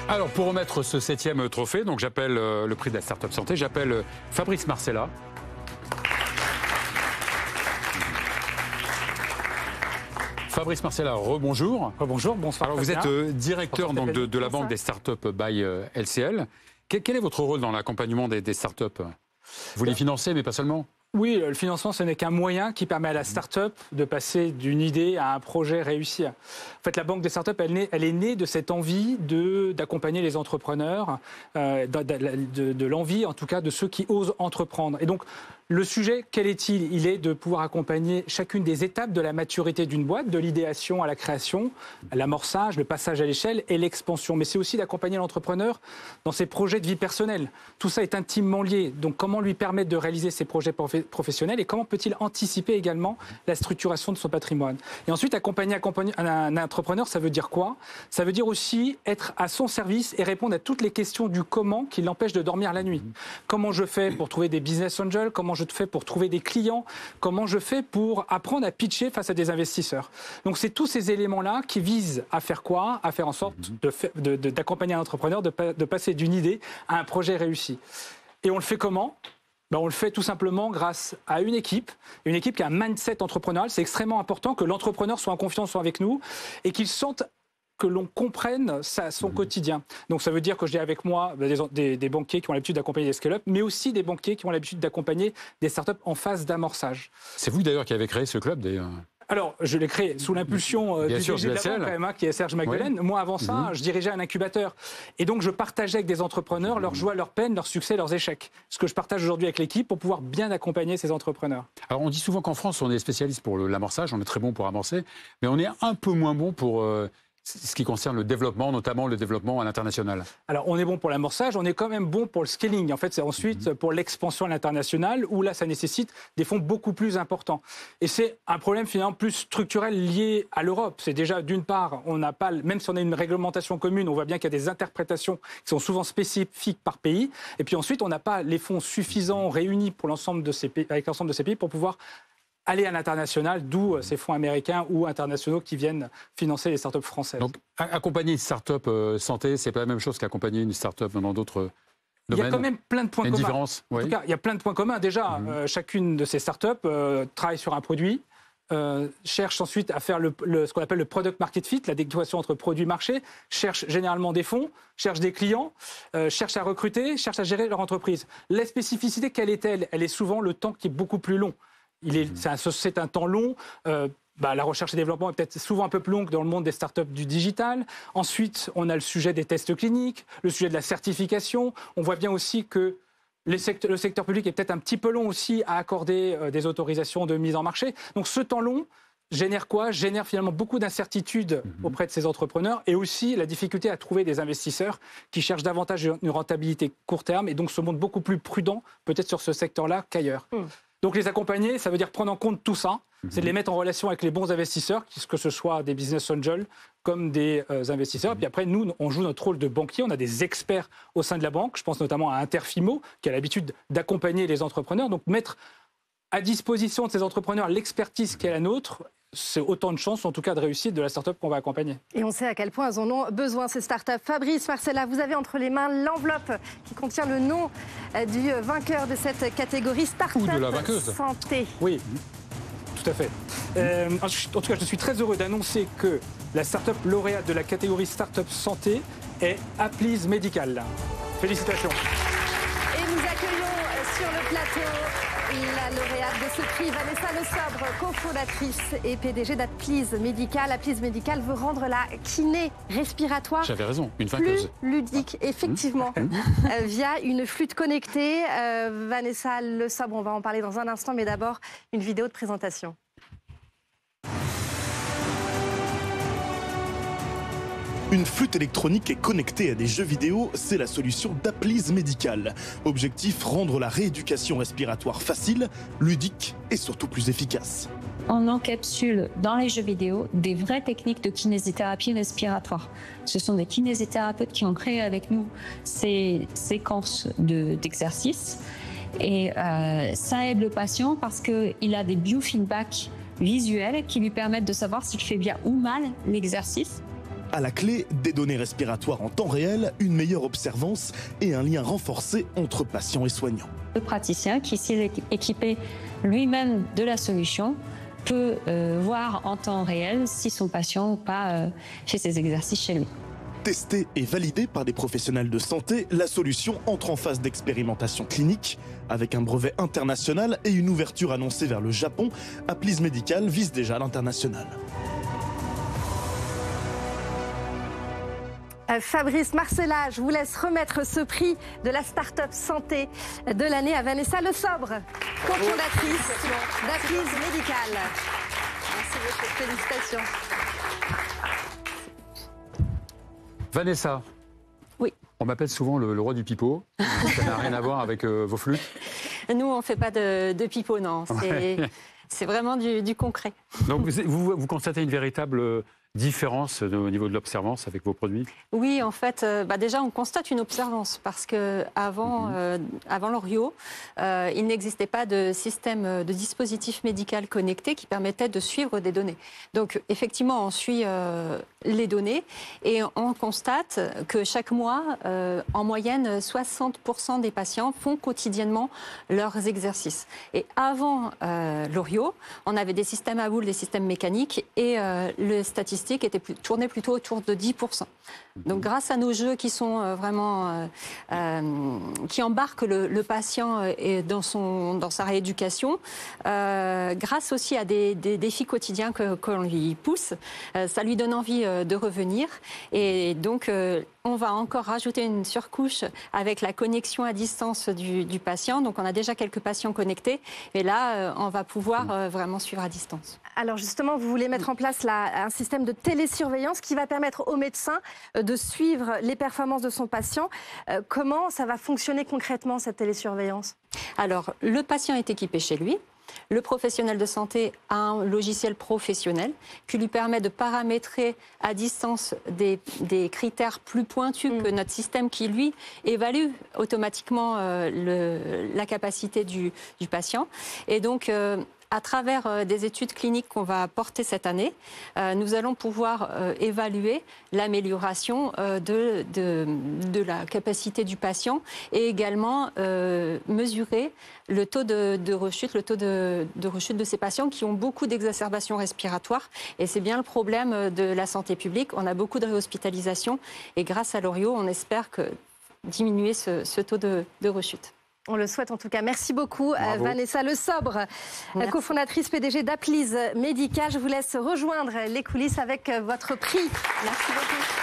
Alors, pour remettre ce 7e trophée, donc j'appelle le prix de la Startup Santé, j'appelle Fabrice Marcella. Fabrice Marcella, rebonjour. Rebonjour, bonsoir. Alors, vous êtes directeur donc, de la Banque des Startups by LCL. Quel est votre rôle dans l'accompagnement des startups? Vous les financez, mais pas seulement? Oui, le financement, ce n'est qu'un moyen qui permet à la start-up de passer d'une idée à un projet réussi. En fait, la Banque des startups, elle est née de cette envie d'accompagner les entrepreneurs, de l'envie, en tout cas, de ceux qui osent entreprendre. Et donc, le sujet, quel est-il? Il est de pouvoir accompagner chacune des étapes de la maturité d'une boîte, de l'idéation à la création, l'amorçage, le passage à l'échelle et l'expansion. Mais c'est aussi d'accompagner l'entrepreneur dans ses projets de vie personnelle. Tout ça est intimement lié. Donc, comment lui permettre de réaliser ses projets professionnels et comment peut-il anticiper également la structuration de son patrimoine? Et ensuite, accompagner un entrepreneur, ça veut dire quoi? Ça veut dire aussi être à son service et répondre à toutes les questions du comment qui l'empêchent de dormir la nuit. Comment je fais pour trouver des business angels? Comment je fais pour trouver des clients? Comment je fais pour apprendre à pitcher face à des investisseurs? Donc, c'est tous ces éléments-là qui visent à faire quoi? À faire en sorte d'accompagner un entrepreneur, de passer d'une idée à un projet réussi. Et on le fait comment? On le fait tout simplement grâce à une équipe qui a un mindset entrepreneurial. C'est extrêmement important que l'entrepreneur soit en confiance avec nous et qu'il sente que l'on comprenne son quotidien. Donc ça veut dire que j'ai avec moi des banquiers qui ont l'habitude d'accompagner des scale-up, mais aussi des banquiers qui ont l'habitude d'accompagner des startups en phase d'amorçage. C'est vous d'ailleurs qui avez créé ce club d'ailleurs? Alors, je l'ai créé sous l'impulsion du DG de la banque, quand même, qui est Serge Magdelaine. Oui. Moi, avant ça, je dirigeais un incubateur. Et donc, je partageais avec des entrepreneurs leurs joies, leurs peines, leurs succès, leurs échecs. Ce que je partage aujourd'hui avec l'équipe pour pouvoir bien accompagner ces entrepreneurs. Alors, on dit souvent qu'en France, on est spécialiste pour l'amorçage, on est très bon pour amorcer, mais on est un peu moins bon pour ce qui concerne le développement, notamment le développement à l'international. Alors, on est bon pour l'amorçage, on est quand même bon pour le scaling. En fait, c'est ensuite pour l'expansion à l'international, où là, ça nécessite des fonds beaucoup plus importants. Et c'est un problème finalement plus structurel lié à l'Europe. C'est déjà, d'une part, on n'a pas, même si on a une réglementation commune, on voit bien qu'il y a des interprétations qui sont souvent spécifiques par pays. Et puis ensuite, on n'a pas les fonds suffisants réunis pour l'ensemble de ces pays, avec l'ensemble de ces pays pour pouvoir aller à l'international, d'où ces fonds américains ou internationaux qui viennent financer les startups françaises. Donc, accompagner une startup santé, c'est pas la même chose qu'accompagner une startup dans d'autres domaines. Il y a quand même plein de points communs. Différence, oui. En tout cas, il y a plein de points communs. Déjà, chacune de ces startups travaille sur un produit, cherche ensuite à faire ce qu'on appelle le product market fit, l'adéquation entre produit et marché, cherche généralement des fonds, cherche des clients, cherche à recruter, cherche à gérer leur entreprise. La spécificité, quelle est-elle? Elle est souvent le temps qui est beaucoup plus long. C'est un temps long. La recherche et développement est peut-être souvent un peu plus longue dans le monde des startups du digital. Ensuite, on a le sujet des tests cliniques, le sujet de la certification. On voit bien aussi que le secteur public est peut-être un petit peu long aussi à accorder des autorisations de mise en marché. Donc ce temps long génère quoi? Génère finalement beaucoup d'incertitudes auprès de ces entrepreneurs et aussi la difficulté à trouver des investisseurs qui cherchent davantage une rentabilité court terme et donc se montrent beaucoup plus prudents peut-être sur ce secteur-là qu'ailleurs. Donc les accompagner, ça veut dire prendre en compte tout ça, c'est de les mettre en relation avec les bons investisseurs, que ce soit des business angels comme des investisseurs. Et puis après, nous, on joue notre rôle de banquier, on a des experts au sein de la banque, je pense notamment à Interfimo, qui a l'habitude d'accompagner les entrepreneurs. Donc mettre à disposition de ces entrepreneurs l'expertise qui est la nôtre, c'est autant de chances, en tout cas de réussite, de la start-up qu'on va accompagner. Et on sait à quel point elles en ont besoin, ces start-up. Fabrice Marcella, vous avez entre les mains l'enveloppe qui contient le nom du vainqueur de cette catégorie start-up ou de la vaincuse. Santé. Oui, tout à fait. En tout cas, je suis très heureux d'annoncer que la start-up lauréate de la catégorie start-up santé est Applease Medical. Félicitations. Et nous accueillons sur le plateau la lauréate de ce prix, Vanessa Le Sabre, cofondatrice et PDG d'Applease Medical. Applease Medical veut rendre la kiné respiratoire plus ludique, effectivement, via une flûte connectée. Vanessa Le Sabre, on va en parler dans un instant, mais d'abord, une vidéo de présentation. Une flûte électronique est connectée à des jeux vidéo, c'est la solution d'Applease Medical. Objectif, rendre la rééducation respiratoire facile, ludique et surtout plus efficace. On encapsule dans les jeux vidéo des vraies techniques de kinésithérapie respiratoire. Ce sont des kinésithérapeutes qui ont créé avec nous ces séquences d'exercices. Et ça aide le patient parce qu'il a des biofeedbacks visuels qui lui permettent de savoir s'il fait bien ou mal l'exercice. À la clé, des données respiratoires en temps réel, une meilleure observance et un lien renforcé entre patients et soignants. Le praticien, qui s'il est équipé lui-même de la solution, peut voir en temps réel si son patient ou pas fait ses exercices chez lui. Testée et validée par des professionnels de santé, la solution entre en phase d'expérimentation clinique. Avec un brevet international et une ouverture annoncée vers le Japon, Applis Medical vise déjà l'international. Fabrice Marcella, je vous laisse remettre ce prix de la start-up santé de l'année à Vanessa Le Sobre, cofondatrice d'Applis Medical. Merci beaucoup, félicitations. Vanessa. Oui. On m'appelle souvent le roi du pipeau. Ça n'a rien à voir avec vos flûtes. Nous, on ne fait pas de pipeau, non. C'est vraiment du concret. Donc vous constatez une véritable différence au niveau de l'observance avec vos produits? Oui, en fait, déjà, on constate une observance parce qu'avant avant l'Orio, il n'existait pas de système de dispositif médical connecté qui permettait de suivre des données. Donc, effectivement, on suit les données et on constate que chaque mois, en moyenne, 60% des patients font quotidiennement leurs exercices. Et avant l'Orio, on avait des systèmes à boules, des systèmes mécaniques et les statistiques tournaient plutôt autour de 10%. Donc grâce à nos jeux qui sont vraiment qui embarquent le patient dans sa rééducation, grâce aussi à des défis quotidiens qu'on lui pousse, ça lui donne envie de revenir. Et donc on va encore rajouter une surcouche avec la connexion à distance du patient. Donc on a déjà quelques patients connectés et là on va pouvoir vraiment suivre à distance. Alors justement, vous voulez mettre en place un système de télésurveillance qui va permettre au médecin de suivre les performances de son patient. Comment ça va fonctionner concrètement, cette télésurveillance? Alors, le patient est équipé chez lui. Le professionnel de santé a un logiciel professionnel qui lui permet de paramétrer à distance des critères plus pointus que notre système qui, lui, évalue automatiquement la capacité du patient. Et donc, à travers des études cliniques qu'on va porter cette année, nous allons pouvoir évaluer l'amélioration de la capacité du patient et également mesurer le taux de rechute, de ces patients qui ont beaucoup d'exacerbations respiratoires. Et c'est bien le problème de la santé publique. On a beaucoup de réhospitalisations et grâce à l'Orio, on espère diminuer ce taux de rechute. On le souhaite en tout cas. Merci beaucoup, Vanessa Le Sobre, cofondatrice PDG d'Applis Medical. Je vous laisse rejoindre les coulisses avec votre prix. Merci beaucoup.